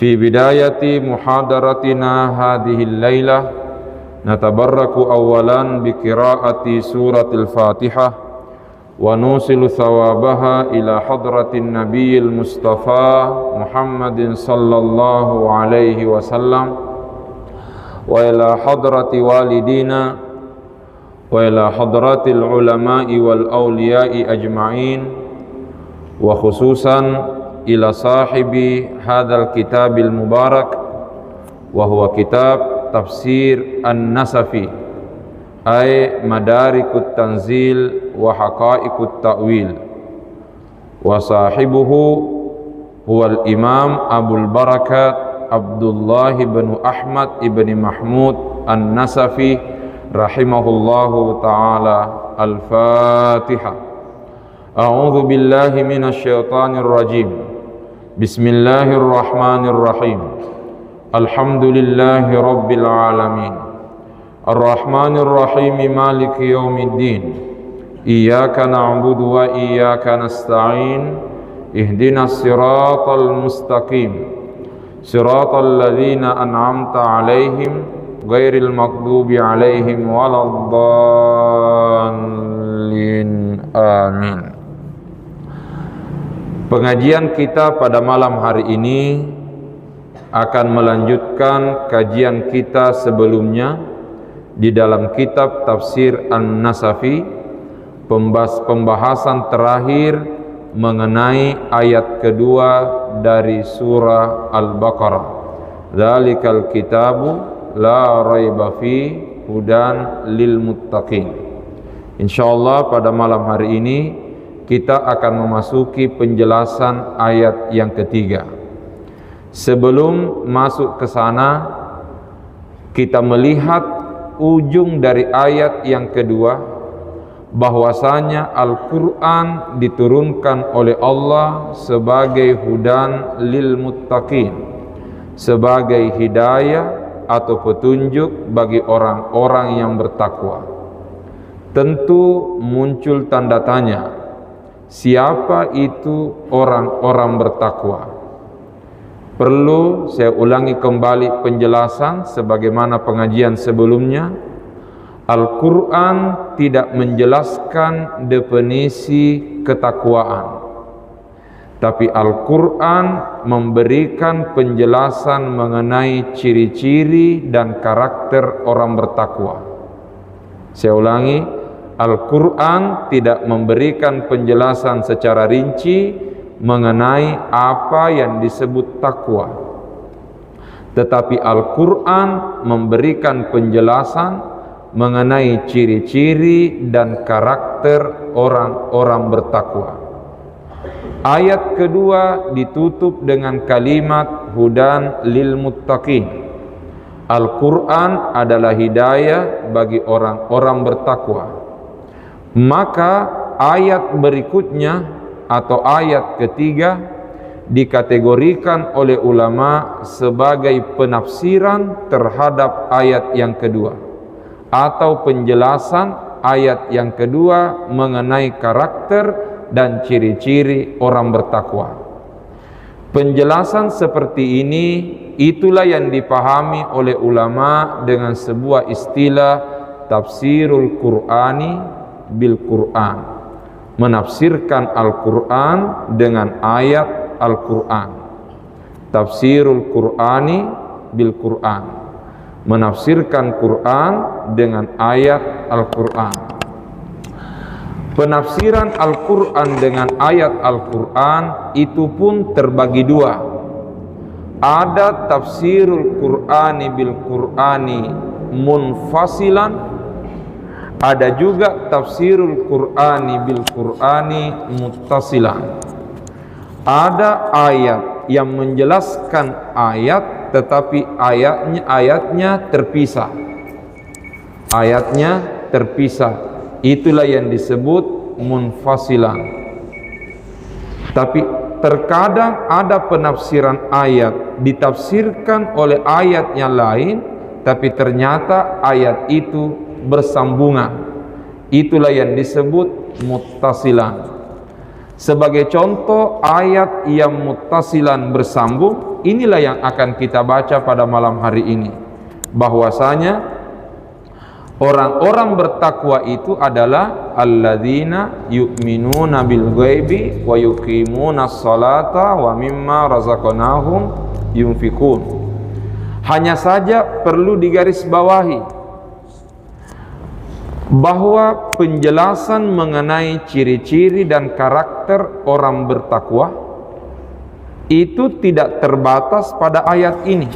Fi bidayati muhadaratina hadhil lailah natabarraku awalan bi qiraati suratil Fatihah wa nusilu thawabaha ila hadratin nabiyil mustafa Muhammadin sallallahu alaihi wasallam wa ila hadrati walidina wa ila hadratil ulama'i wal awliya'i ajma'in wa khususan ila sahibi hadzal kitabil mubarak wa huwa kitab tafsir an-nasafi ay madarikut tanzil wa haqa'iqut ta'wil wa sahibuhu huwal imam Abul Barakat Abdullah bin Ahmad ibn Mahmud an-Nasafi rahimahullahu ta'ala. Al-Fatihah. A'udzu billahi minasy syaithanir rajim. Bismillahirrahmanirrahim. Alhamdulillahi rabbil alamin. Ar-Rahmanir-Rahim maliki yaumiddin. Iyyaka na'budu wa iyyaka nasta'in. Ihdinas siratal mustaqim. Siratal ladzina an'amta 'alaihim ghairil maghdubi 'alaihim waladdallin. Amin. Pengajian kita pada malam hari ini akan melanjutkan kajian kita sebelumnya di dalam kitab Tafsir An-Nasafi, pembahasan terakhir mengenai ayat kedua dari surah Al-Baqarah. Dzalikal kitabu la raiba fi hudan lil muttaqin. Insyaallah pada malam hari ini kita akan memasuki penjelasan ayat yang ketiga. Sebelum masuk ke sana, kita melihat ujung dari ayat yang kedua, bahwasanya Al-Quran diturunkan oleh Allah sebagai hudan lil muttaqin, sebagai hidayah atau petunjuk bagi orang-orang yang bertakwa. Tentu muncul tanda tanya, siapa itu orang-orang bertakwa? Perlu saya ulangi kembali penjelasan sebagaimana pengajian sebelumnya. Al-Quran tidak menjelaskan definisi ketakwaan, tapi Al-Quran memberikan penjelasan mengenai ciri-ciri dan karakter orang bertakwa. Saya ulangi, Al-Quran tidak memberikan penjelasan secara rinci mengenai apa yang disebut takwa, tetapi Al-Quran memberikan penjelasan mengenai ciri-ciri dan karakter orang-orang bertakwa. Ayat kedua ditutup dengan kalimat hudan lil muttaqin. Al-Quran adalah hidayah bagi orang-orang bertakwa. Maka ayat berikutnya atau ayat ketiga dikategorikan oleh ulama sebagai penafsiran terhadap ayat yang kedua, atau penjelasan ayat yang kedua mengenai karakter dan ciri-ciri orang bertakwa. Penjelasan seperti ini itulah yang dipahami oleh ulama dengan sebuah istilah tafsirul Qur'ani bil Qur'an, menafsirkan Al-Quran dengan ayat Al-Quran. Tafsirul Qur'ani bil Qur'an, menafsirkan Quran dengan ayat Al-Quran. Penafsiran Al-Quran dengan ayat Al-Quran itu pun terbagi dua. Ada tafsirul Qur'ani bil Qur'ani munfasilan, ada juga tafsirul Qur'ani bil Qur'ani muttasilan. Ada ayat yang menjelaskan ayat, tetapi ayatnya terpisah. Ayatnya terpisah. Itulah yang disebut munfasilan. Tapi terkadang ada penafsiran ayat ditafsirkan oleh ayat yang lain, tapi ternyata ayat itu bersambungan. Itulah yang disebut muttasilan. Sebagai contoh ayat yang muttasilan bersambung, inilah yang akan kita baca pada malam hari ini, bahwasanya orang-orang bertakwa itu adalah alladzina yu'minuna bil ghaibi wa yuqimunas salata wa mimma razaqnahum yunfikun. Hanya saja perlu digarisbawahi bahwa penjelasan mengenai ciri-ciri dan karakter orang bertakwa itu tidak terbatas pada ayat ini,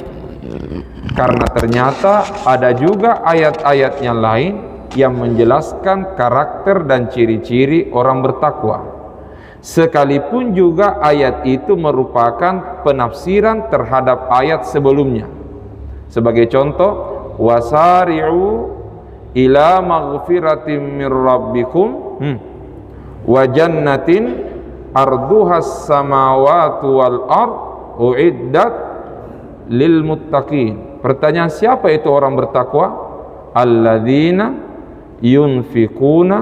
karena ternyata ada juga ayat-ayat yang lain yang menjelaskan karakter dan ciri-ciri orang bertakwa, sekalipun juga ayat itu merupakan penafsiran terhadap ayat sebelumnya. Sebagai contoh, wasari'u ila maghfiratin mir rabbikum wa jannatin arduhas samawati wal ard uiddat lil muttaqin. Pertanyaan, siapa itu orang bertakwa? Alladzina yunfikuna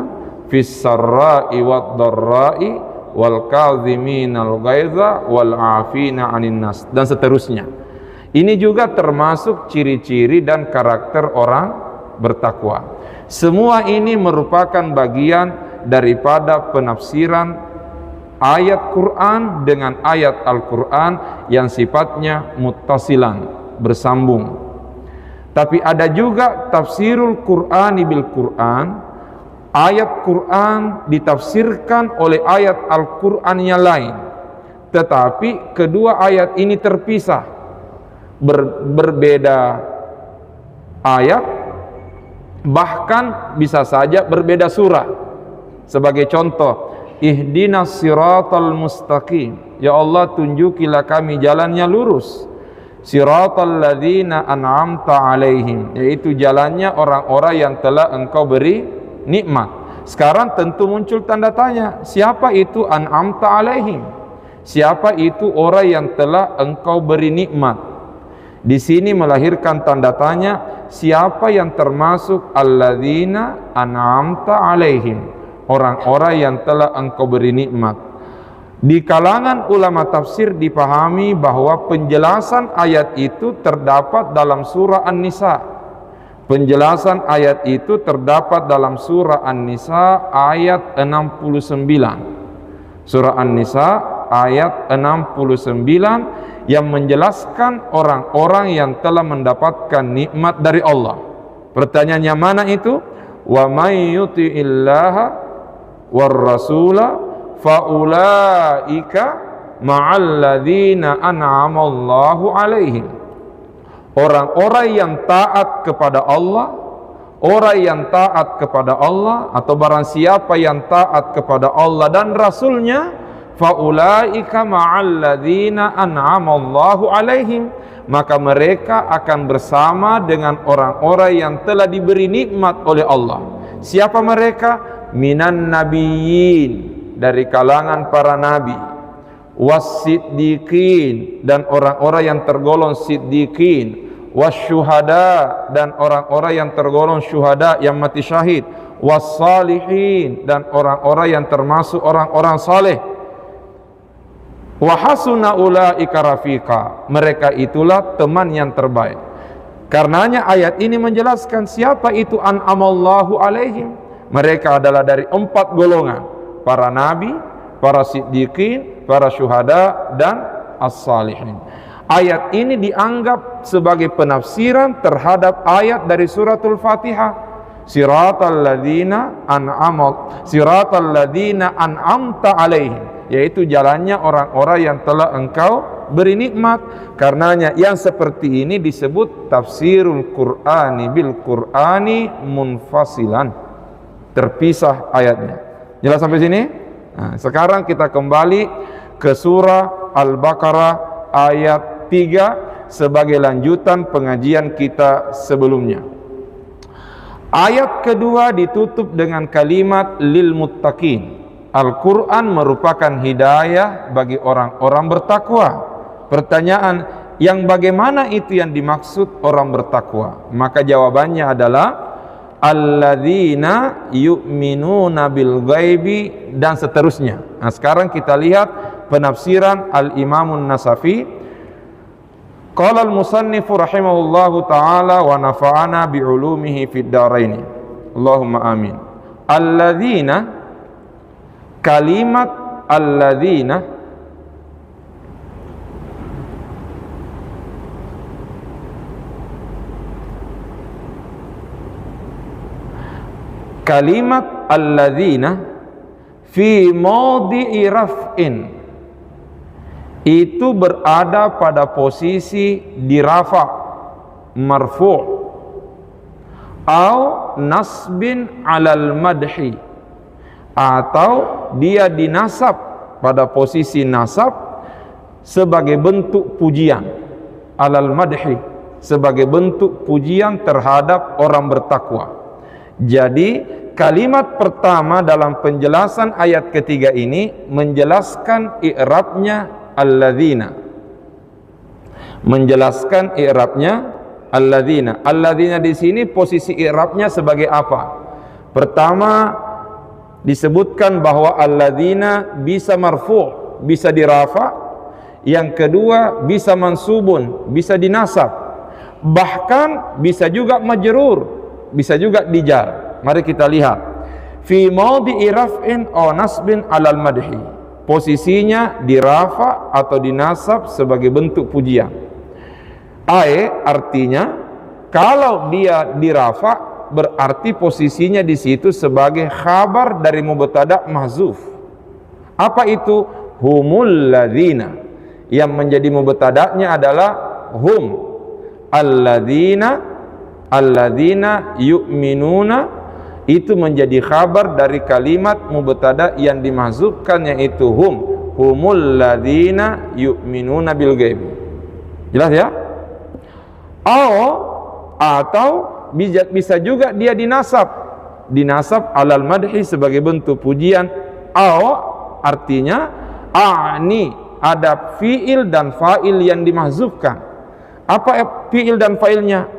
fis sarra'i wad dharra'i wal kadhiminal ghaidha wal 'afina 'anil nas, dan seterusnya. Ini juga termasuk ciri-ciri dan karakter orang bertakwa. Semua ini merupakan bagian daripada penafsiran ayat Quran dengan ayat Al-Quran yang sifatnya muttasilan, bersambung. Tapi ada juga tafsirul Qur'ani bil Quran, ayat Quran ditafsirkan oleh ayat Al-Quran yang lain, tetapi kedua ayat ini terpisah, berbeda ayat, bahkan bisa saja berbeda surah. Sebagai contoh, ihdinas siratal mustaqim, ya Allah tunjukilah kami jalannya lurus, siratal ladzina an'amta alaihim, yaitu jalannya orang-orang yang telah engkau beri nikmat. Sekarang tentu muncul tanda tanya, siapa itu an'amta alaihim? Siapa itu orang yang telah engkau beri nikmat? Di sini melahirkan tanda tanya, siapa yang termasuk alladzina an'amta alaihim, orang-orang yang telah engkau beri nikmat. Di kalangan ulama tafsir dipahami bahwa penjelasan ayat itu terdapat dalam surah An-Nisa. Penjelasan ayat itu terdapat dalam surah An-Nisa ayat 69. Surah An-Nisa ayat 69 yang menjelaskan orang-orang yang telah mendapatkan nikmat dari Allah. Pertanyaannya, mana itu? Wa may yuti'illaha war rasula faulaika ma'al ladzina an'ama Allahu alaihim. Orang-orang yang taat kepada Allah, orang yang taat kepada Allah, atau barang siapa yang taat kepada Allah dan Rasulnya, faulaika ma'al ladzina an'ama Allahu alaihim, maka mereka akan bersama dengan orang-orang yang telah diberi nikmat oleh Allah. Siapa mereka? Minan nabiyyin, dari kalangan para nabi, was-siddiqin, dan orang-orang yang tergolong siddiqin, was-syuhada, dan orang-orang yang tergolong syuhada yang mati syahid, was-salihin, dan orang-orang yang termasuk orang-orang saleh. Wa hasuna ulaika rafiqa, mereka itulah teman yang terbaik. Karenanya ayat ini menjelaskan siapa itu an'amallahu alaihim. Mereka adalah dari 4 golongan, para nabi, para siddiqin, para syuhada, dan as-salihin. Ayat ini dianggap sebagai penafsiran terhadap ayat dari suratul Fatihah, siratal ladzina an'amta alaihim, yaitu jalannya orang-orang yang telah engkau beri nikmat. Karenanya yang seperti ini disebut tafsirul Qur'ani bil Qur'ani munfasilan, terpisah ayatnya. Jelas sampai sini? Nah, sekarang kita kembali ke surah Al-Baqarah ayat 3 sebagai lanjutan pengajian kita sebelumnya. Ayat kedua ditutup dengan kalimat lil muttaqin. Al-Quran merupakan hidayah bagi orang-orang bertakwa. Pertanyaan, yang bagaimana itu yang dimaksud orang bertakwa? Maka jawabannya adalah alladzina yu'minuna bil ghaibi, dan seterusnya. Nah, sekarang kita lihat penafsiran Al-Imamun Nasafi. Qala al-musannifu rahimahullahu ta'ala wa nafa'ana bi'ulumihi fid dharain. Allahumma amin. Alladzina, kalimat alladzina kalimat alladzina fi mawdi'i raf'in, itu berada pada posisi dirafa, marfu', au nasbin alal madhi, atau dia dinasab pada posisi nasab sebagai bentuk pujian, alal madhi, sebagai bentuk pujian terhadap orang bertakwa. Jadi kalimat pertama dalam penjelasan ayat ketiga ini menjelaskan i'rabnya alladzina. Menjelaskan i'rabnya alladzina. Alladzina di sini posisi i'rabnya sebagai apa? Pertama disebutkan bahwa alladzina bisa marfu', bisa dirafa. Yang kedua bisa mansubun, bisa dinasab. Bahkan bisa juga majrur, bisa juga dijar. Mari kita lihat. Fi mawdi'i raf'in aw nasbin 'alal madhi. Posisinya dirafa atau dinasab sebagai bentuk pujian. Artinya kalau dia dirafa berarti posisinya di situ sebagai khabar dari mubtada' mahzuf. Apa itu? Humul ladzina. Yang menjadi mubtada'nya adalah hum. Alladzina yu'minuna, itu menjadi khabar dari kalimat mubtada yang dimahzufkan, yaitu humul ladzina yu'minuna bil ghaib. Jelas ya? Atau bisa juga dia dinasab alal madhi sebagai bentuk pujian. Artinya ada fiil dan fa'il yang dimahzufkan. Apa fiil dan fa'ilnya?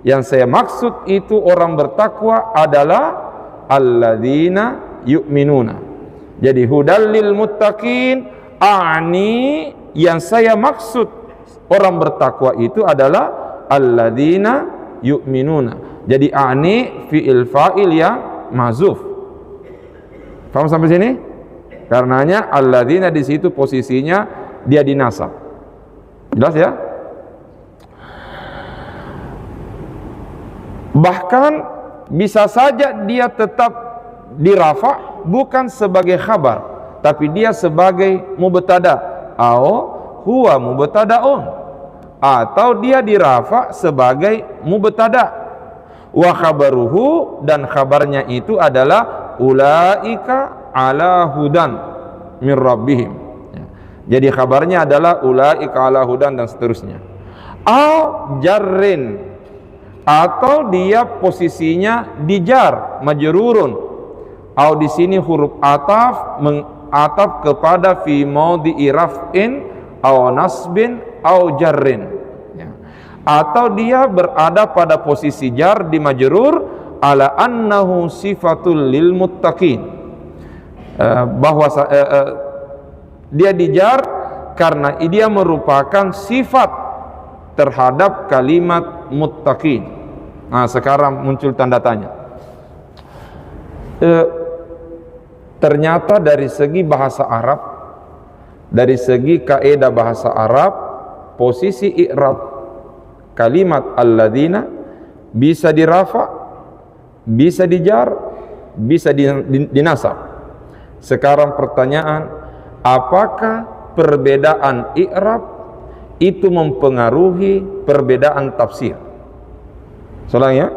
Yang saya maksud itu orang bertakwa adalah alladzina yu'minuna. Jadi hudal lil muttaqin, yang saya maksud orang bertakwa itu adalah alladzina yu'minuna. Jadi fiil fa'il yang mahzuf. Paham sampai sini? Karenanya alladzina di situ posisinya dia dinasab. Jelas ya? Bahkan bisa saja dia tetap dirafa bukan sebagai khabar, tapi dia sebagai mubtada, huwa mubtadaun, atau dia dirafa sebagai mubtada, wa khabaruhu, dan khabarnya itu adalah ulaika ala hudan min rabbihim. Jadi kabarnya adalah ulaika ala hudan dan seterusnya. Jarrin, atau dia posisinya dijar, majrurun. Di sini huruf ataf mengataf kepada fi maudhi'i raf'in aw nasbin aw jarrin. Atau dia berada pada posisi jar di majrur, ala annahu sifatul lil muttaqin. Bahwa dia dijar karena dia merupakan sifat terhadap kalimat muttaqin. Nah, sekarang muncul tanda tanya. Ternyata dari segi bahasa Arab, dari segi kaidah bahasa Arab, posisi i'rab kalimat alladzina bisa dirafa, bisa dijar, bisa dinasab. Sekarang pertanyaan, apakah perbedaan i'rab itu mempengaruhi perbedaan tafsir? Soalnya,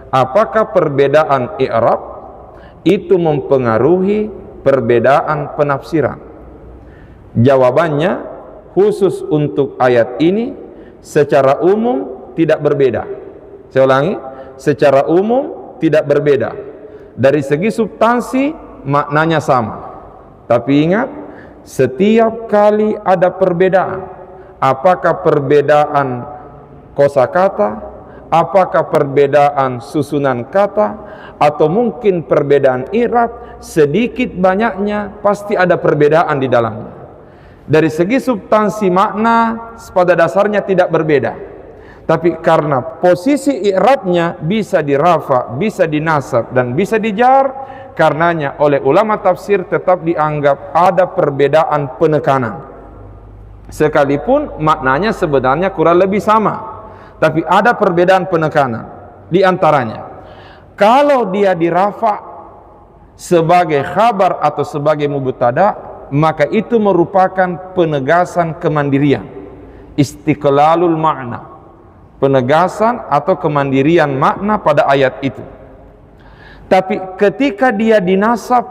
apakah perbedaan i'rab itu mempengaruhi perbedaan penafsiran? Jawabannya, khusus untuk ayat ini secara umum tidak berbeda. Saya ulangi, secara umum tidak berbeda. Dari segi substansi maknanya sama. Tapi ingat, setiap kali ada perbedaan, apakah perbedaan kosakata apakah perbedaan susunan kata atau mungkin perbedaan i'rab, sedikit banyaknya pasti ada perbedaan di dalamnya. Dari segi substansi makna pada dasarnya tidak berbeda, tapi karena posisi i'rabnya bisa dirafa, bisa dinasab dan bisa dijar, karenanya oleh ulama tafsir tetap dianggap ada perbedaan penekanan, sekalipun maknanya sebenarnya kurang lebih sama. Tapi ada perbedaan penekanan. Di antaranya, kalau dia dirafa sebagai khabar atau sebagai mubtada, maka itu merupakan penegasan kemandirian, istiqlalul makna, penegasan atau kemandirian makna pada ayat itu. Tapi ketika dia dinasab,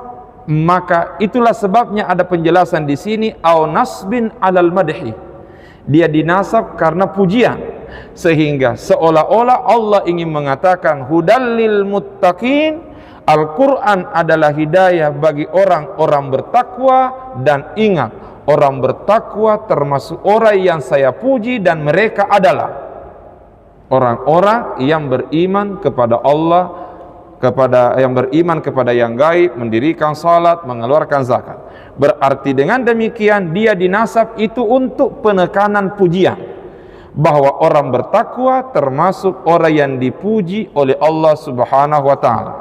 maka itulah sebabnya ada penjelasan di sini, au nasbin alal madhi, dia dinasab karena pujian, sehingga seolah-olah Allah ingin mengatakan hudal lil muttaqin, Al-Quran adalah hidayah bagi orang-orang bertakwa. Dan ingat, orang bertakwa termasuk orang yang saya puji, dan mereka adalah orang-orang yang beriman kepada Allah, yang beriman kepada yang gaib, mendirikan salat, mengeluarkan zakat. Berarti dengan demikian dia dinasab itu untuk penekanan pujian, bahwa orang bertakwa termasuk orang yang dipuji oleh Allah Subhanahu wa taala.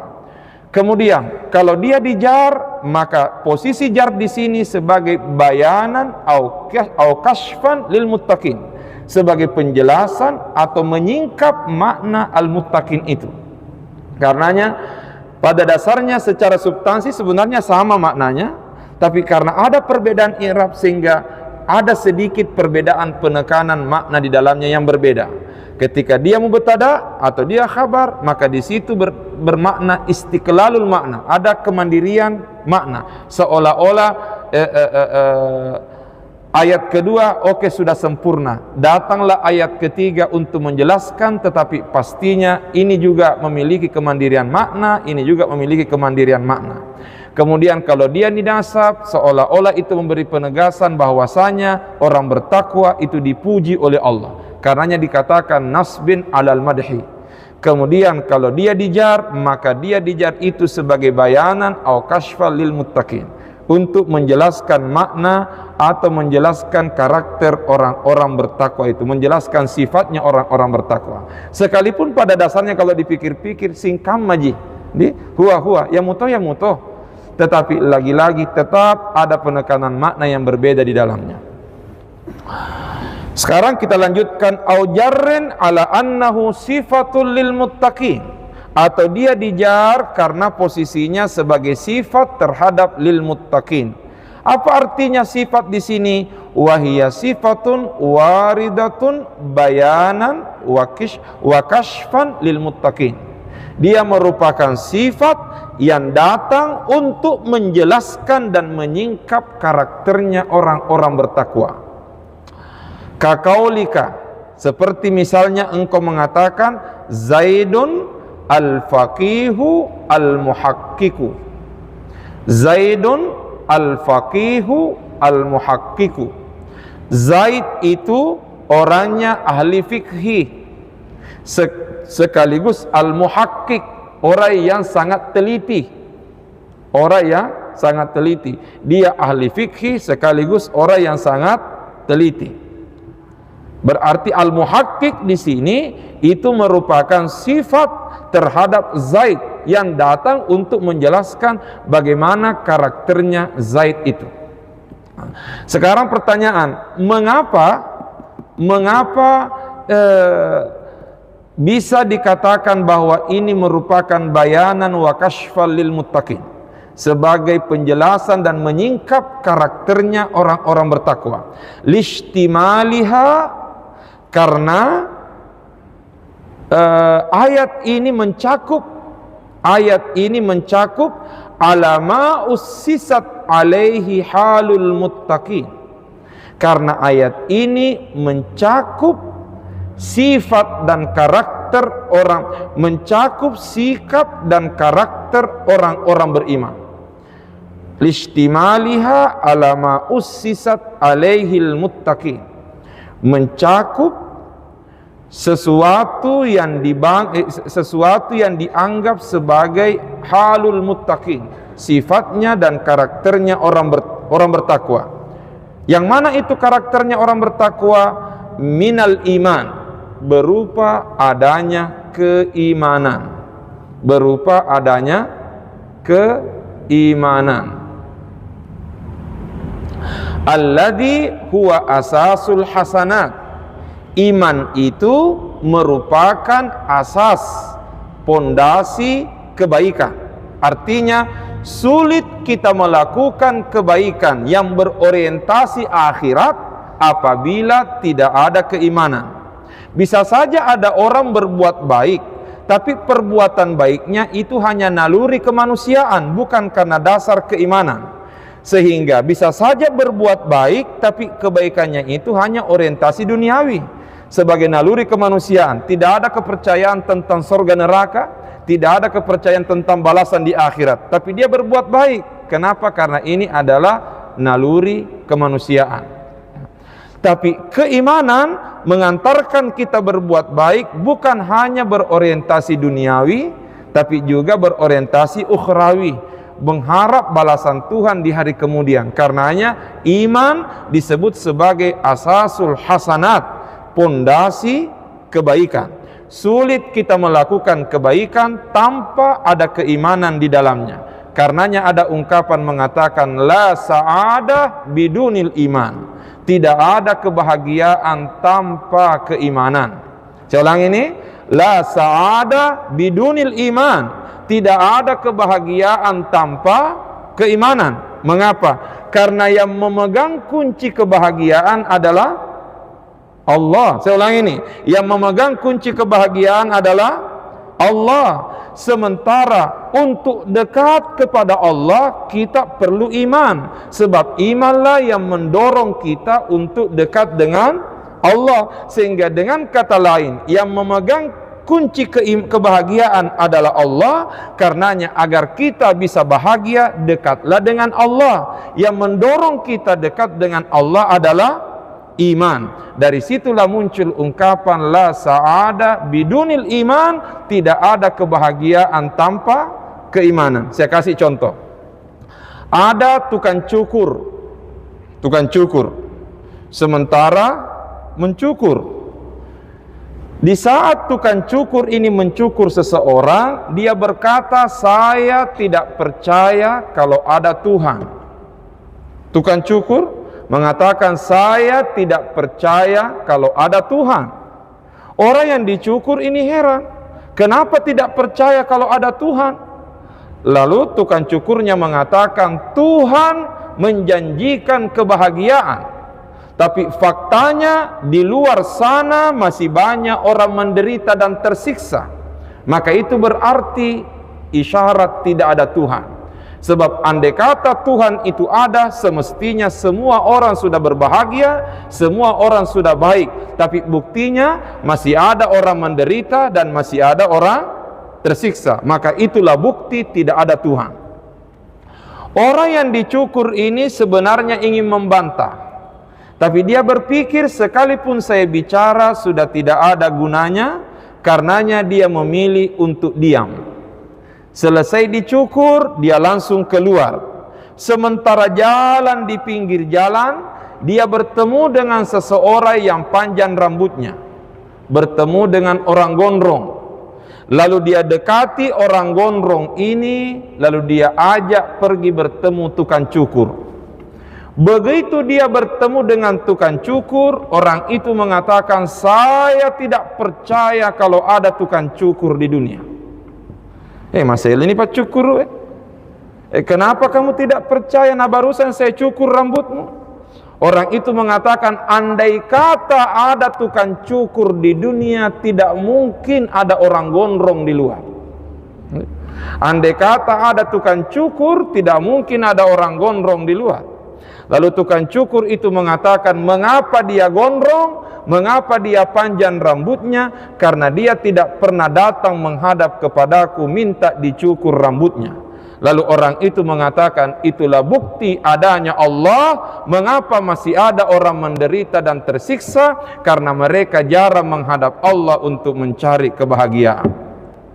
Kemudian kalau dia dijar, maka posisi jar di sini sebagai bayanan au kashfan lil muttaqin, sebagai penjelasan atau menyingkap makna al-muttaqin itu. Karenanya pada dasarnya secara substansi sebenarnya sama maknanya, tapi karena ada perbedaan i'rab sehingga ada sedikit perbedaan penekanan makna di dalamnya yang berbeda. Ketika dia mubtada atau dia khabar, maka di situ bermakna istiqlalul makna, ada kemandirian makna, seolah-olah ayat kedua sudah sempurna, datanglah ayat ketiga untuk menjelaskan, tetapi pastinya ini juga memiliki kemandirian makna, ini juga memiliki kemandirian makna. Kemudian kalau dia dinasab, seolah-olah itu memberi penegasan bahwasanya orang bertakwa itu dipuji oleh Allah, karenanya dikatakan nasbin alal madhi. Kemudian kalau dia dijar, maka dia dijar itu sebagai bayanan au kashfal lil muttaqin, untuk menjelaskan makna atau menjelaskan karakter orang-orang bertakwa itu, menjelaskan sifatnya orang-orang bertakwa. Sekalipun pada dasarnya kalau dipikir-pikir singkam maji, huwa ya mutoh, tetapi lagi-lagi tetap ada penekanan makna yang berbeda di dalamnya. Sekarang kita lanjutkan, au jarrin ala annahu sifatul lil muttaqin, atau dia dijar karena posisinya sebagai sifat terhadap lil muttaqin. Apa artinya sifat di sini? Wahia sifatun waridatun bayanan wa kashfan lil muttaqin. Dia merupakan sifat yang datang untuk menjelaskan dan menyingkap karakternya orang-orang bertakwa. Kakaulika, seperti misalnya engkau mengatakan Zaidun al-faqihu al-muhaqqiqu. Zaidun al-faqihu al-muhaqqiqu. Zaid itu orangnya ahli fikih, sekaligus al-muhaqqiq, orang yang sangat teliti. Orang yang sangat teliti. Dia ahli fikih sekaligus orang yang sangat teliti. Berarti al-muhaqqiq di sini itu merupakan sifat terhadap Zaid yang datang untuk menjelaskan bagaimana karakternya Zaid itu. Sekarang pertanyaan, mengapa bisa dikatakan bahwa ini merupakan bayanan wa kashfal lil muttaqin, sebagai penjelasan dan menyingkap karakternya orang-orang bertakwa? Lishtimaliha, karena ayat ini mencakup alama ussisat alaihi halul muttaqin, karena ayat ini mencakup sifat dan karakter orang, mencakup sikap dan karakter orang-orang beriman. Lishtimaliha alama ussisat alaihil muttaqin, mencakup sesuatu yang dianggap sebagai halul muttaqin, sifatnya dan karakternya orang bertakwa. Yang mana itu karakternya orang bertakwa? Minal iman, berupa adanya keimanan, berupa adanya keimanan. Alladzi huwa asasul hasanat. Iman itu merupakan asas, pondasi kebaikan. Artinya sulit kita melakukan kebaikan yang berorientasi akhirat apabila tidak ada keimanan. Bisa saja ada orang berbuat baik, tapi perbuatan baiknya itu hanya naluri kemanusiaan, bukan karena dasar keimanan. Sehingga bisa saja berbuat baik, tapi kebaikannya itu hanya orientasi duniawi, sebagai naluri kemanusiaan. Tidak ada kepercayaan tentang surga neraka, tidak ada kepercayaan tentang balasan di akhirat, tapi dia berbuat baik. Kenapa? Karena ini adalah naluri kemanusiaan. Tapi keimanan mengantarkan kita berbuat baik, bukan hanya berorientasi duniawi, tapi juga berorientasi ukhrawi, mengharap balasan Tuhan di hari kemudian. Karenanya iman disebut sebagai asasul hasanat, pondasi kebaikan. Sulit kita melakukan kebaikan tanpa ada keimanan di dalamnya. Karenanya ada ungkapan mengatakan la sa'adah bidunil iman. Tidak ada kebahagiaan tanpa keimanan. Saya ulang ini, la sa'adah bidunil iman. Tidak ada kebahagiaan tanpa keimanan. Mengapa? Karena yang memegang kunci kebahagiaan adalah Allah. Saya ulang ini, yang memegang kunci kebahagiaan adalah Allah. Sementara untuk dekat kepada Allah kita perlu iman, sebab imanlah yang mendorong kita untuk dekat dengan Allah. Sehingga dengan kata lain, yang memegang kunci kebahagiaan adalah Allah. Karenanya agar kita bisa bahagia, dekatlah dengan Allah. Yang mendorong kita dekat dengan Allah adalah iman. Dari situlah muncul ungkapan la sa'ada bidunil iman. Tidak ada kebahagiaan tanpa keimanan. Saya kasih contoh. Ada tukang cukur, sementara mencukur. Di saat tukang cukur ini mencukur seseorang, dia berkata, saya tidak percaya kalau ada Tuhan. Tukang cukur mengatakan, saya tidak percaya kalau ada Tuhan. Orang yang dicukur ini heran, kenapa tidak percaya kalau ada Tuhan? Lalu tukang cukurnya mengatakan, Tuhan menjanjikan kebahagiaan, tapi faktanya di luar sana masih banyak orang menderita dan tersiksa. Maka itu berarti isyarat tidak ada Tuhan. Sebab andai kata Tuhan itu ada, semestinya semua orang sudah berbahagia, semua orang sudah baik. Tapi buktinya masih ada orang menderita dan masih ada orang tersiksa. Maka itulah bukti tidak ada Tuhan. Orang yang dicukur ini sebenarnya ingin membantah, tapi dia berpikir sekalipun saya bicara sudah tidak ada gunanya. Karenanya dia memilih untuk diam. Selesai dicukur, dia langsung keluar. Sementara jalan di pinggir jalan, dia bertemu dengan seseorang yang panjang rambutnya, bertemu dengan orang gondrong. Lalu dia dekati orang gondrong ini, lalu dia ajak pergi bertemu tukang cukur. Begitu dia bertemu dengan tukang cukur, orang itu mengatakan, saya tidak percaya kalau ada tukang cukur di dunia. Mas El ini Pak cukur. Kenapa kamu tidak percaya? Nah barusan saya cukur rambutmu. Orang itu mengatakan, andai kata ada tukang cukur di dunia, tidak mungkin ada orang gondrong di luar. Andai kata ada tukang cukur, tidak mungkin ada orang gondrong di luar. Lalu tukang cukur itu mengatakan, mengapa dia gondrong? Mengapa dia panjang rambutnya? Karena dia tidak pernah datang menghadap kepadaku minta dicukur rambutnya. Lalu orang itu mengatakan, itulah bukti adanya Allah. Mengapa masih ada orang menderita dan tersiksa? Karena mereka jarang menghadap Allah untuk mencari kebahagiaan.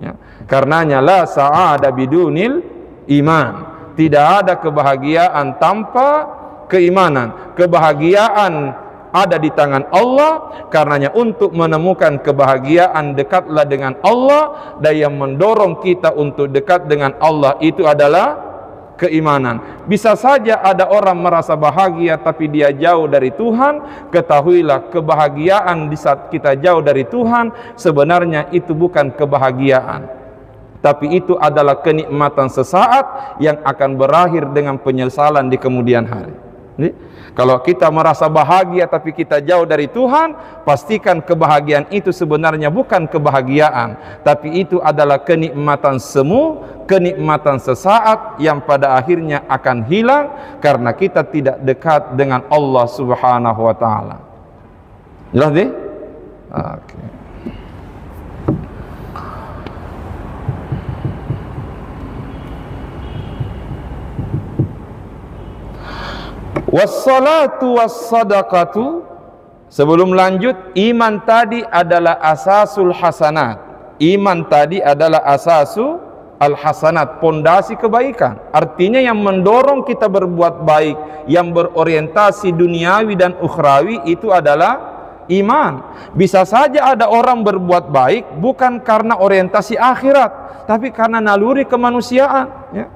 Ya. Karenanya la sa'ada bidunil iman. Tidak ada kebahagiaan tanpa keimanan. Kebahagiaan ada di tangan Allah. Karenanya untuk menemukan kebahagiaan, dekatlah dengan Allah. Dan yang mendorong kita untuk dekat dengan Allah itu adalah keimanan. Bisa saja ada orang merasa bahagia tapi dia jauh dari Tuhan. Ketahuilah, kebahagiaan di saat kita jauh dari Tuhan sebenarnya itu bukan kebahagiaan, tapi itu adalah kenikmatan sesaat yang akan berakhir dengan penyesalan di kemudian hari. Kalau kita merasa bahagia tapi kita jauh dari Tuhan, pastikan kebahagiaan itu sebenarnya bukan kebahagiaan, tapi itu adalah kenikmatan semu, kenikmatan sesaat yang pada akhirnya akan hilang karena kita tidak dekat dengan Allah Subhanahu wa taala. Jelas deh? Oke. Wassalatu wassadaqatu. Sebelum lanjut, iman tadi adalah asasul hasanat. Iman tadi adalah asasul al-hasanat, pondasi kebaikan. Artinya yang mendorong kita berbuat baik, yang berorientasi duniawi dan ukhrawi itu adalah iman. Bisa saja ada orang berbuat baik bukan karena orientasi akhirat, tapi karena naluri kemanusiaan, ya.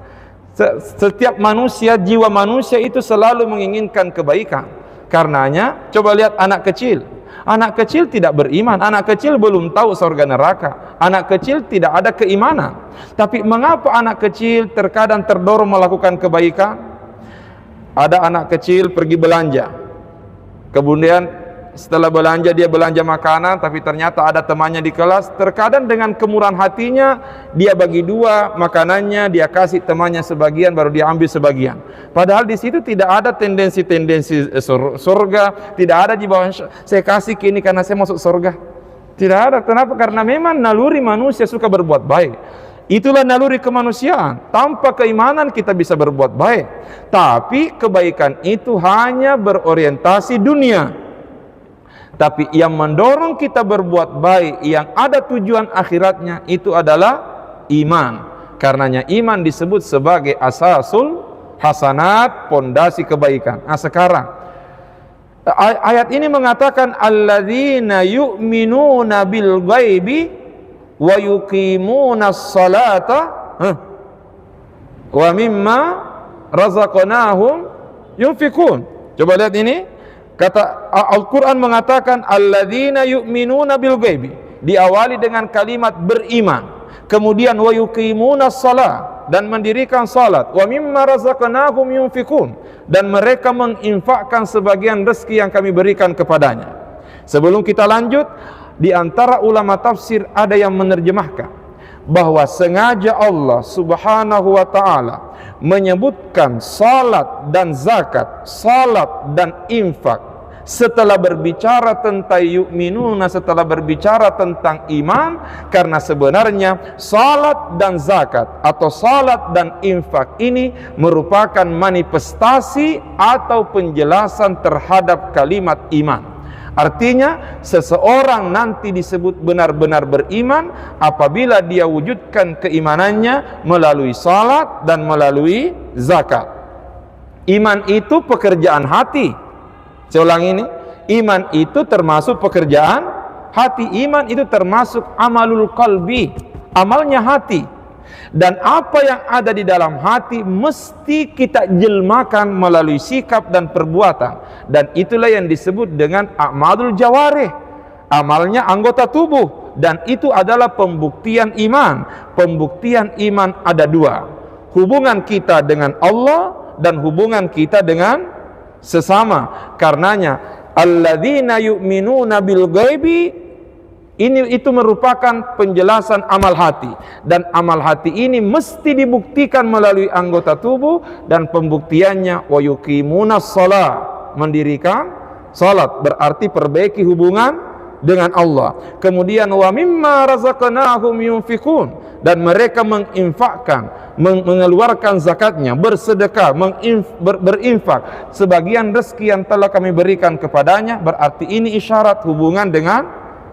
Setiap manusia, jiwa manusia itu selalu menginginkan kebaikan. Karenanya, coba lihat anak kecil. Anak kecil tidak beriman, anak kecil belum tahu surga neraka, anak kecil tidak ada keimanan. Tapi mengapa anak kecil terkadang terdorong melakukan kebaikan? Ada anak kecil pergi belanja, kemudian setelah belanja dia belanja makanan, tapi ternyata ada temannya di kelas. Terkadang dengan kemurahan hatinya dia bagi dua makanannya, dia kasih temannya sebagian, baru dia ambil sebagian. Padahal di situ tidak ada tendensi surga, tidak ada di bawah saya kasih ke ini karena saya masuk surga. Tidak ada. Kenapa? Karena memang naluri manusia suka berbuat baik. Itulah naluri kemanusiaan. Tanpa keimanan kita bisa berbuat baik, tapi kebaikan itu hanya berorientasi dunia. Tapi yang mendorong kita berbuat baik, yang ada tujuan akhiratnya, itu adalah iman. Karenanya iman disebut sebagai asasul hasanat, pondasi kebaikan. Nah sekarang ayat ini mengatakan alladzina yu'minuna bil ghaibi wa yuqimunas salata wa mimma razaqnahum yunfikun. Coba lihat ini. Kata Al-Quran mengatakan alladzina yu'minuna bil ghaibi, diawali dengan kalimat beriman, kemudian wa yuqimunas shalah, dan mendirikan salat, wa mimma razaqnahum yunfikun, dan mereka menginfakkan sebagian rezeki yang kami berikan kepadanya. Sebelum kita lanjut, di antara ulama tafsir ada yang menerjemahkan bahwa sengaja Allah Subhanahu wa ta'ala menyebutkan salat dan zakat, salat dan infak setelah berbicara tentang yu'minuna, setelah berbicara tentang iman, karena sebenarnya salat dan zakat atau salat dan infak ini merupakan manifestasi atau penjelasan terhadap kalimat iman. Artinya seseorang nanti disebut benar-benar beriman apabila dia wujudkan keimanannya melalui salat dan melalui zakat. Iman itu pekerjaan hati. Saya ulang ini, iman itu termasuk pekerjaan hati. Iman itu termasuk amalul qalbi, amalnya hati. Dan apa yang ada di dalam hati mesti kita jelmakan melalui sikap dan perbuatan. Dan itulah yang disebut dengan a'malul jawarih, amalnya anggota tubuh. Dan itu adalah pembuktian iman. Pembuktian iman ada dua, hubungan kita dengan Allah dan hubungan kita dengan sesama. Karenanya alladzina yu'minuna bil ghaibi, itu merupakan penjelasan amal hati, dan amal hati ini mesti dibuktikan melalui anggota tubuh, dan pembuktiannya wa yuqimunas shalah, mendirikan salat, berarti perbaiki hubungan dengan Allah. Kemudian wa mimma razaqnahum yunfikun, dan mereka menginfakkan, mengeluarkan zakatnya, bersedekah, berinfak sebagian rezeki yang telah kami berikan kepadanya. Berarti ini isyarat hubungan dengan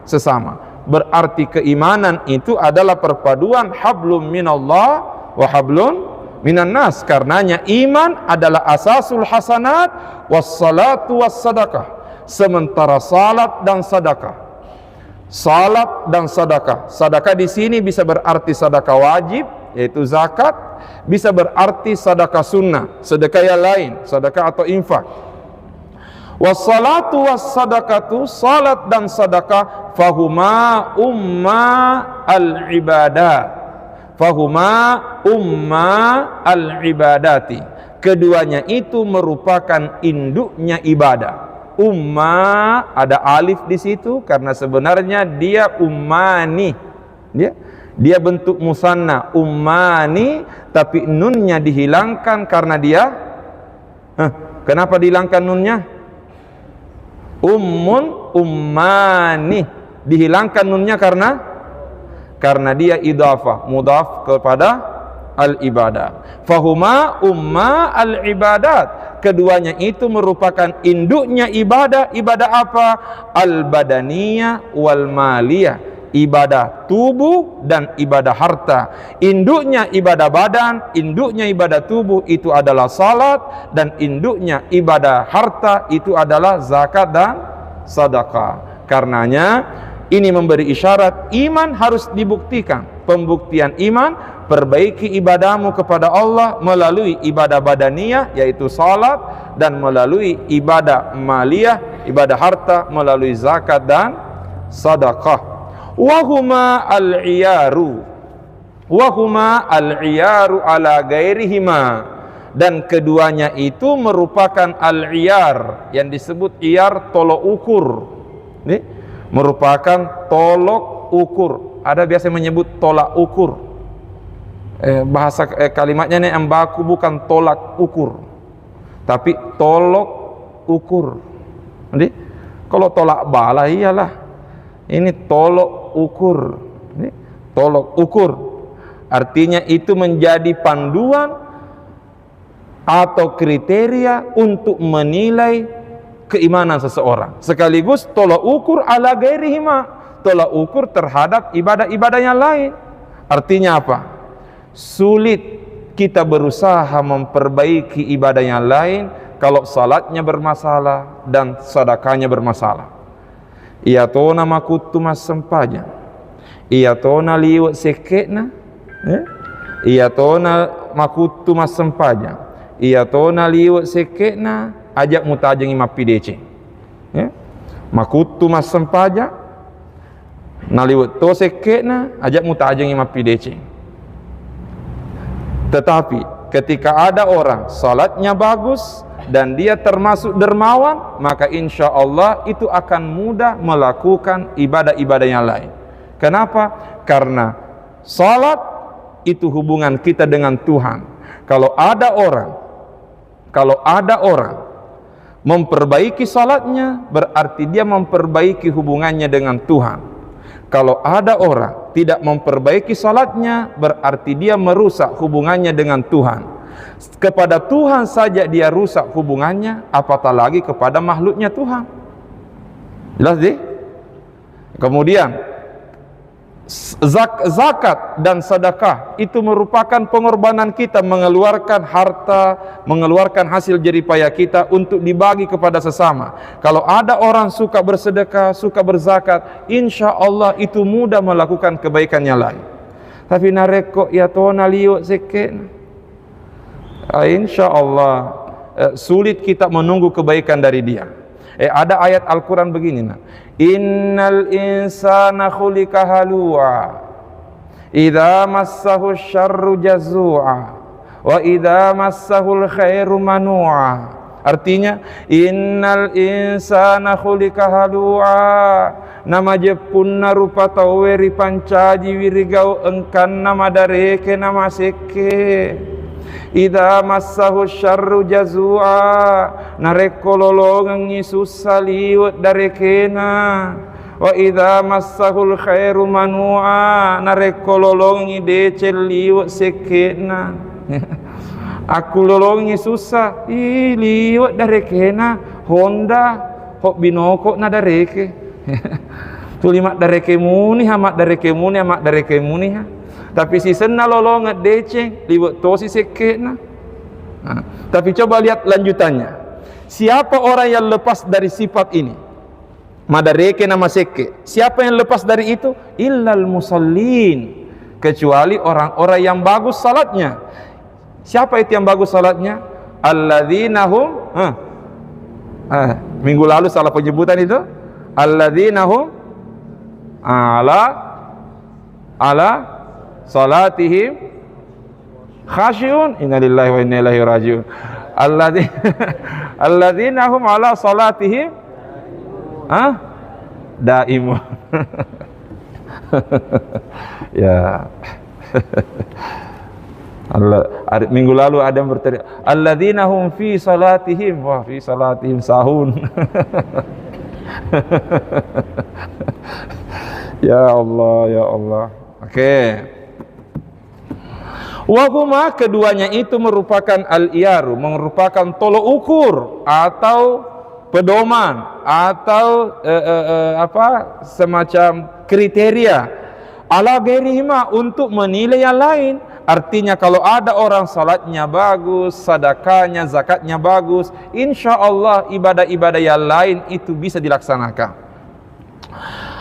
sesama. Berarti keimanan itu adalah perpaduan hablum minallah wa hablun minan nas. Karenanya iman adalah asasul hasanat wassalatu wassadaqah. Sementara salat dan sedekah, salat dan sedekah, sedekah di sini bisa berarti sedekah wajib yaitu zakat, bisa berarti sedekah sunnah, sedekah yang lain, sedekah atau infak. Wassalatu wassadaqatu, salat dan sedekah, fahuma umma al-ibadat, fahuma umma al-ibadati, keduanya itu merupakan induknya ibadah. Umma ada alif di situ karena sebenarnya dia ummani, dia bentuk musanna ummani, tapi nunnya dihilangkan karena dia kenapa dihilangkan nunnya? Ummun ummani, dihilangkan nunnya karena dia idhafah, mudhaf kepada al-ibadah. Fahuma umma al-ibadat, keduanya itu merupakan induknya ibadah. Ibadah apa? Al-badaniyah wal maliyah, ibadah tubuh dan ibadah harta. Induknya ibadah badan, induknya ibadah tubuh itu adalah salat, dan induknya ibadah harta itu adalah zakat dan sedekah. Karenanya ini memberi isyarat iman harus dibuktikan. Pembuktian iman, perbaiki ibadahmu kepada Allah melalui ibadah badaniyah yaitu salat, dan melalui ibadah maliyah, ibadah harta melalui zakat dan sedekah. Wahuma al-iyaru, wahuma al-iyaru ala gairihima, dan keduanya itu merupakan al-iyar, yang disebut iyar tolok ukur. Ini merupakan tolok ukur. Ada biasa menyebut tolak ukur. Bahasa kalimatnya nih embaku bukan tolak ukur, tapi tolok ukur. Jadi kalau tolak bala iyalah, ini tolok ukur. Ini tolok ukur, artinya itu menjadi panduan atau kriteria untuk menilai keimanan seseorang. Sekaligus tolak ukur ala gairihima, tolak ukur terhadap ibadah-ibadah yang lain. Artinya apa? Sulit kita berusaha memperbaiki ibadah yang lain kalau salatnya bermasalah dan sedekahnya bermasalah. Ia tona makutu mas sempaja, ia tona liwat seketna, ia tona makutu mas sempaja, ia tona liwat seketna, ajak mutajeng imapi dece, makutu mas sempaja, naliwat to seketna, ajak mutajeng imapi dece. Tetapi ketika ada orang salatnya bagus dan dia termasuk dermawan, maka insya Allah itu akan mudah melakukan ibadah-ibadah yang lain. Kenapa? Karena salat itu hubungan kita dengan Tuhan. Kalau ada orang memperbaiki salatnya, berarti dia memperbaiki hubungannya dengan Tuhan. Kalau ada orang tidak memperbaiki salatnya, berarti dia merusak hubungannya dengan Tuhan. Kepada Tuhan saja dia rusak hubungannya, apatah lagi kepada makhluknya Tuhan. Jelas deh? Kemudian zakat dan sedekah itu merupakan pengorbanan kita, mengeluarkan harta, mengeluarkan hasil jeripaya kita untuk dibagi kepada sesama. Kalau ada orang suka bersedekah, suka berzakat, insya Allah itu mudah melakukan kebaikan yang lain. Tapi nareko ya tona liyo seken, insya Allah sulit kita menunggu kebaikan dari dia. Ada ayat Al-Quran begini, nah. Innal insana khuliqa halu'a idza massahu syarru jazua wa idza massahul khairu manu'a. Artinya innal insana khuliqa halu'a, nama jepunna rupa taweri pancaji wirigau engkan nama dareke nama seke. Idza massahu syarru jazua, nareko lolongan susah liwat darekena, Wa idza massahul khairu manua, nareko lolongi decel liwat sekena. Aku lolongi susah, liwat darekena Honda hok binoko na dareke. Tulimat dareke muni hamat dareke muni hamat dareke muni ha. Tapi si senna lolongat deceng liwat tosi sekena. Tapi coba lihat lanjutannya. Siapa orang yang lepas dari sifat ini? Madareke nama seke. Siapa yang lepas dari itu? Illal musallin. Kecuali orang-orang yang bagus salatnya. Siapa itu yang bagus salatnya? Alladzina hum minggu lalu salah penyebutan itu. Alladzina hum ala salatihim khashi'un. Inna lillahi wa inna ilaihi raji'un. Alladzina hum ala salatihim daimun. Ya. Minggu lalu ada yang berteriak alladzina hum fi salatihim, wah fi salatihim sahun. Ya Allah, ya Allah. Oke. Wahuma, keduanya itu merupakan al-iyaru, merupakan tolok ukur atau pedoman atau semacam kriteria ala ghairihima untuk menilai yang lain. Artinya kalau ada orang salatnya bagus, sedekahnya, zakatnya bagus, insya Allah ibadah-ibadah yang lain itu bisa dilaksanakan.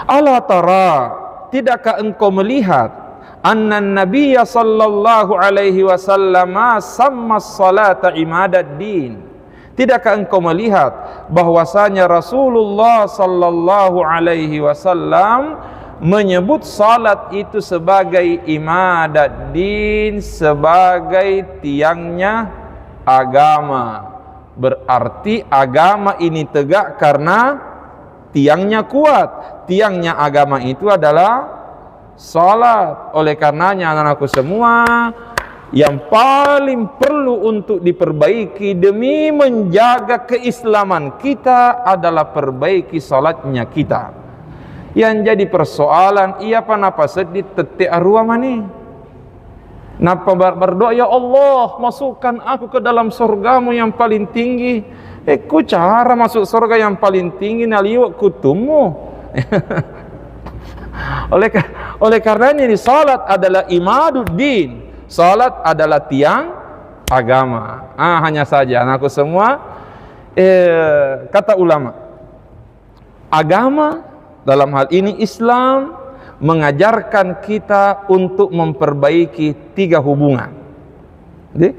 Ala tara, tidakkah engkau melihat anna nabiyya sallallahu alaihi wasallam samma salata imadaddin? Tidakkah engkau melihat bahwasanya Rasulullah sallallahu alaihi wasallam menyebut salat itu sebagai imadat din, sebagai tiangnya agama. Berarti agama ini tegak karena tiangnya kuat. Tiangnya agama itu adalah salat. Oleh karenanya anak-anakku semua, yang paling perlu untuk diperbaiki demi menjaga keislaman kita adalah perbaiki salatnya kita. Yang jadi persoalan, iya panapa sedih tetek arwah mani. Napa berdoa, ya Allah masukkan aku ke dalam surgamu yang paling tinggi. Ku cara masuk surga yang paling tinggi naliwak kutumu. Oleh karenanya ini salat adalah imaduddin. Salat adalah tiang agama. Hanya saja anakku semua, kata ulama, agama dalam hal ini Islam mengajarkan kita untuk memperbaiki 3 hubungan. Jadi,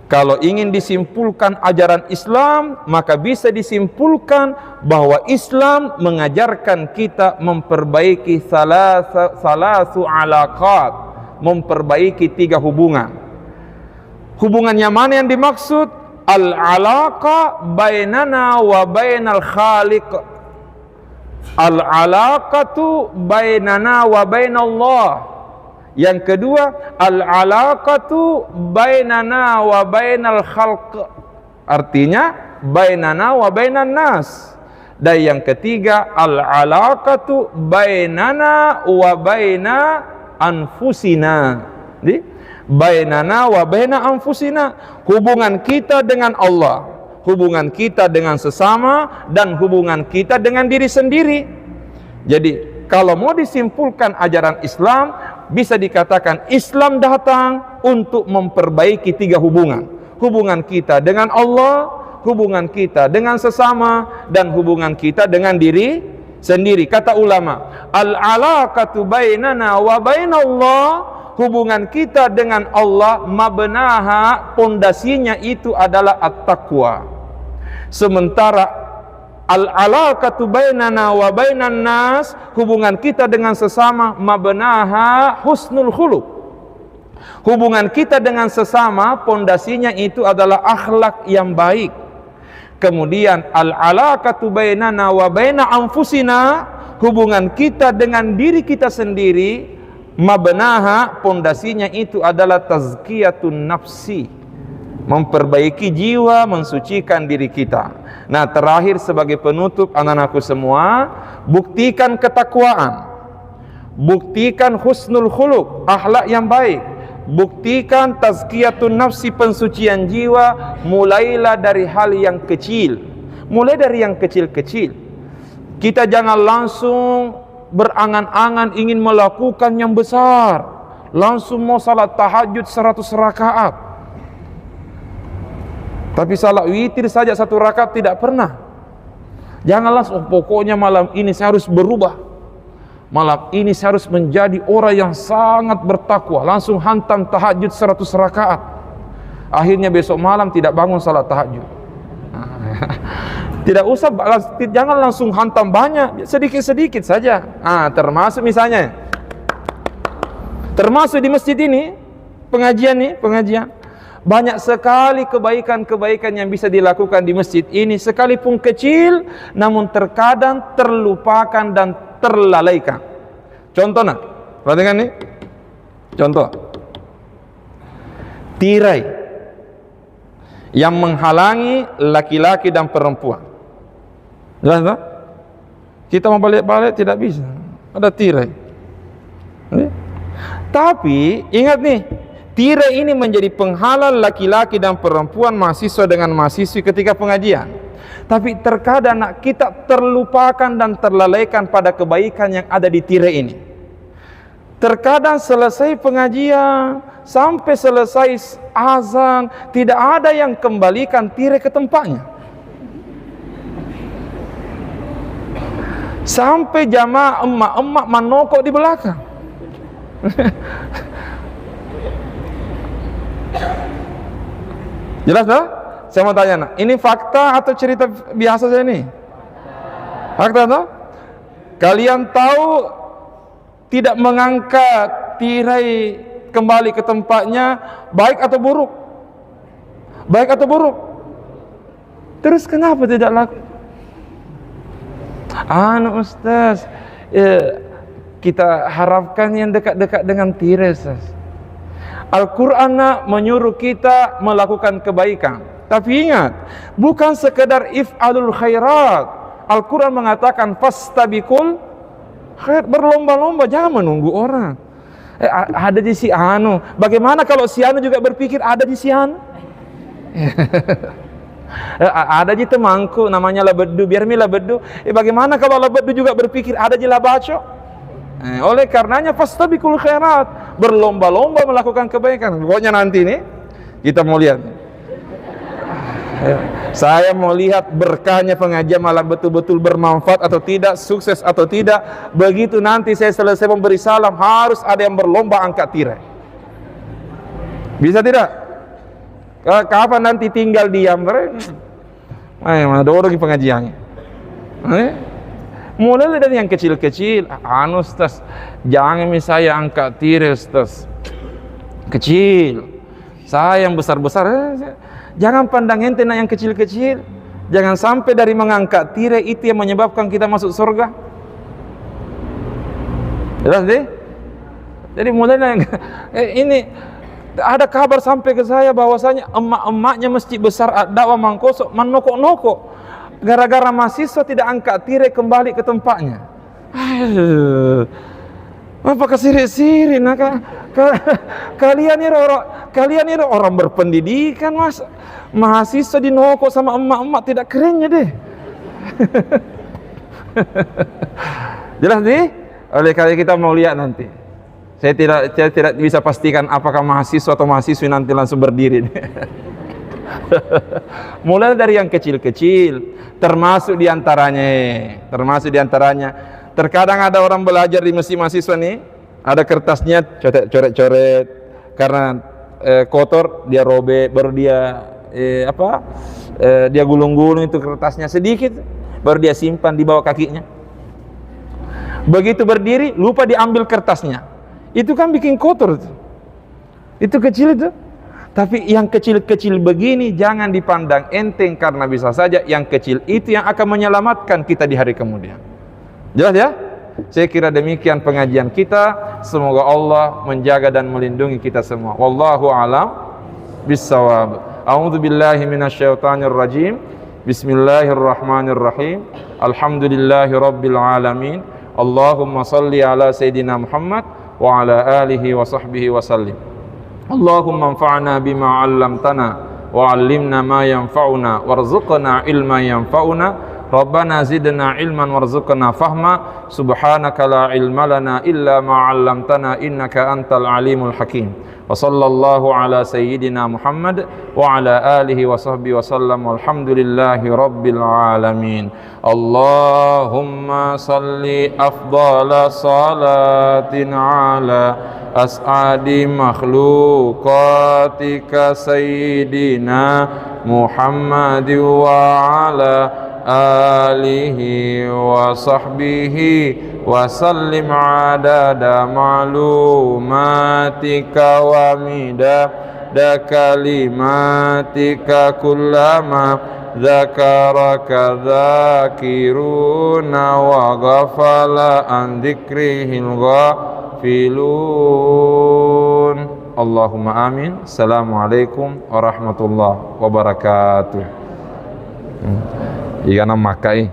kalau ingin disimpulkan ajaran Islam, maka bisa disimpulkan bahwa Islam mengajarkan kita memperbaiki salasu alaqat, memperbaiki 3 hubungan. Hubungannya mana yang dimaksud? Al-alaqa bainana wa bainal khaliq. Al-alaqatu bainana wa bainallah. Yang kedua, al-alaqatu bainana wa bainal khalq. Artinya bainana wa bainan nas. Dan yang ketiga, al-alaqatu bainana wa baina anfusina. Jadi, bainana wa baina anfusina, hubungan kita dengan Allah, hubungan kita dengan sesama, dan hubungan kita dengan diri sendiri. Jadi kalau mau disimpulkan ajaran Islam, bisa dikatakan Islam datang untuk memperbaiki 3 hubungan. Hubungan kita dengan Allah, hubungan kita dengan sesama, dan hubungan kita dengan diri sendiri. Kata ulama, al-alaqatu bainana wa bainallah, hubungan kita dengan Allah, mabnaha, pondasinya itu adalah at-taqwa. Sementara al-alaqatu bainana wa bainan nas, hubungan kita dengan sesama, mabnaha husnul khuluq. Hubungan kita dengan sesama, pondasinya itu adalah akhlak yang baik. Kemudian al-alaqatu bainana wa baina anfusina, hubungan kita dengan diri kita sendiri, mabnaha, pondasinya itu adalah tazkiyatun nafsi, memperbaiki jiwa, mensucikan diri kita. Nah, terakhir sebagai penutup anak-anakku semua, buktikan ketakwaan, buktikan husnul khuluq, akhlak yang baik, buktikan tazkiyatun nafsi, pensucian jiwa. Mulailah dari hal yang kecil, mulai dari yang kecil-kecil. Kita jangan langsung berangan-angan ingin melakukan yang besar, langsung mau salat tahajud 100 rakaat, tapi salat witir saja 1 rakaat tidak pernah. Jangan langsung, pokoknya malam ini saya harus berubah, malam ini saya harus menjadi orang yang sangat bertakwa, langsung hantam tahajud 100 rakaat. Akhirnya besok malam tidak bangun salat tahajud. Tidak usah, jangan langsung hantam banyak, sedikit-sedikit saja. Termasuk misalnya, termasuk di masjid ini, pengajian, banyak sekali kebaikan-kebaikan yang bisa dilakukan di masjid ini, sekalipun kecil, namun terkadang terlupakan dan terlalaikan. Contoh nak, perhatikan nih, contoh, tirai yang menghalangi laki-laki dan perempuan. Jelas tak? Kita mau balik-balik tidak bisa, ada tirai. Tapi ingat nih, tirai ini menjadi penghalang laki-laki dan perempuan, mahasiswa dengan mahasiswi ketika pengajian. Tapi terkadang kita terlupakan dan terlalaikan pada kebaikan yang ada di tirai ini. Terkadang selesai pengajian, sampai selesai azan, tidak ada yang kembalikan tirai ke tempatnya. Sampai jamaah emak-emak menokok di belakang. Jelas tak? Saya mau tanya nak, ini fakta atau cerita biasa saya ini? Fakta tak? Kalian tahu tidak mengangkat tirai kembali ke tempatnya baik atau buruk? Baik atau buruk? Terus kenapa tidak laku? Ustaz, kita harapkan yang dekat-dekat dengan tirai, Ustaz. Al-Quran menyuruh kita melakukan kebaikan, tapi ingat, bukan sekedar if'alul khairat. Al-Quran mengatakan fastabiqul khairat, berlomba-lomba, jangan menunggu orang. Ada di si anu, bagaimana kalau si anu juga berpikir ada di si anu? Ada di temanku namanya Labedu, biar mi Labedu. Bagaimana kalau Labedu juga berpikir ada di Labaco? Oleh karenanya fastabiqul khairat, berlomba-lomba melakukan kebaikan. Pokoknya nanti nih kita mau lihat. Saya mau lihat berkahnya pengajian malam betul-betul bermanfaat atau tidak, sukses atau tidak. Begitu nanti saya selesai memberi salam, harus ada yang berlomba angkat tirai. Bisa tidak? Kapan nanti tinggal diam? Ada orang di pengajiannya. Mulai dari yang kecil-kecil. Ustaz, jangan saya angkat tirai, Ustaz. Kecil. Saya yang besar-besar. Jangan pandang ente yang kecil-kecil. Jangan sampai dari mengangkat tirai itu yang menyebabkan kita masuk surga. Jelas deh? Jadi mulai ini ada kabar sampai ke saya bahwasanya emak-emaknya masjid besar dakwah Mangkosok menokok-nokok gara-gara mahasiswa tidak angkat tirai kembali ke tempatnya. Apa kesiri-siri? Kalian ini orang berpendidikan, mas. Mahasiswa dinokok sama emak-emak, tidak kerennya deh. Jelas nih? Oleh karena kita mau lihat nanti. Saya tidak bisa pastikan apakah mahasiswa atau mahasiswi nanti langsung berdiri. Mulai dari yang kecil-kecil, termasuk diantaranya. Terkadang ada orang belajar di masjid mahasiswa nih, ada kertasnya coret-coret karena kotor, dia robek, baru dia dia gulung-gulung itu kertasnya sedikit, baru dia simpan di bawah kakinya. Begitu berdiri, lupa diambil kertasnya. Itu kan bikin kotor itu kecil itu. Tapi yang kecil-kecil begini jangan dipandang enteng, karena bisa saja yang kecil itu yang akan menyelamatkan kita di hari kemudian. Jelas ya? Saya kira demikian pengajian kita. Semoga Allah menjaga dan melindungi kita semua. Wallahu a'lam bissawab. A'udzu billahi minasyaitonir rajim. Bismillahirrahmanirrahim. Alhamdulillahirabbil alamin. Allahumma salli ala sayidina Muhammad wa ala alihi wa sahbihi wa sallim. Allahumma anfa'na bima 'allamtana wa 'allimna ma yanfa'una warzuqna ilman yanfa'una. Rabbana zidna ilman warzuqna fahma. Subhanaka la ilma lana illa ma 'allamtana innaka antal alimul hakim. Wa sallallahu ala sayyidina Muhammad wa ala alihi wa sahbihi wa sallam. Walhamdulillahi rabbil alamin. Allahumma salli afdala salatin ala as'adi makhluqatika sayyidina Muhammad wa ala alihi wa sahbihi wa sallim adada ma'lumatika wa midada kalimatika kullama dzakaraka dzakiruna wa ghafala an dzikrihil ghafilun. Allahumma amin. Assalamualaikum warahmatullahi wabarakatuh. Iya nama makai.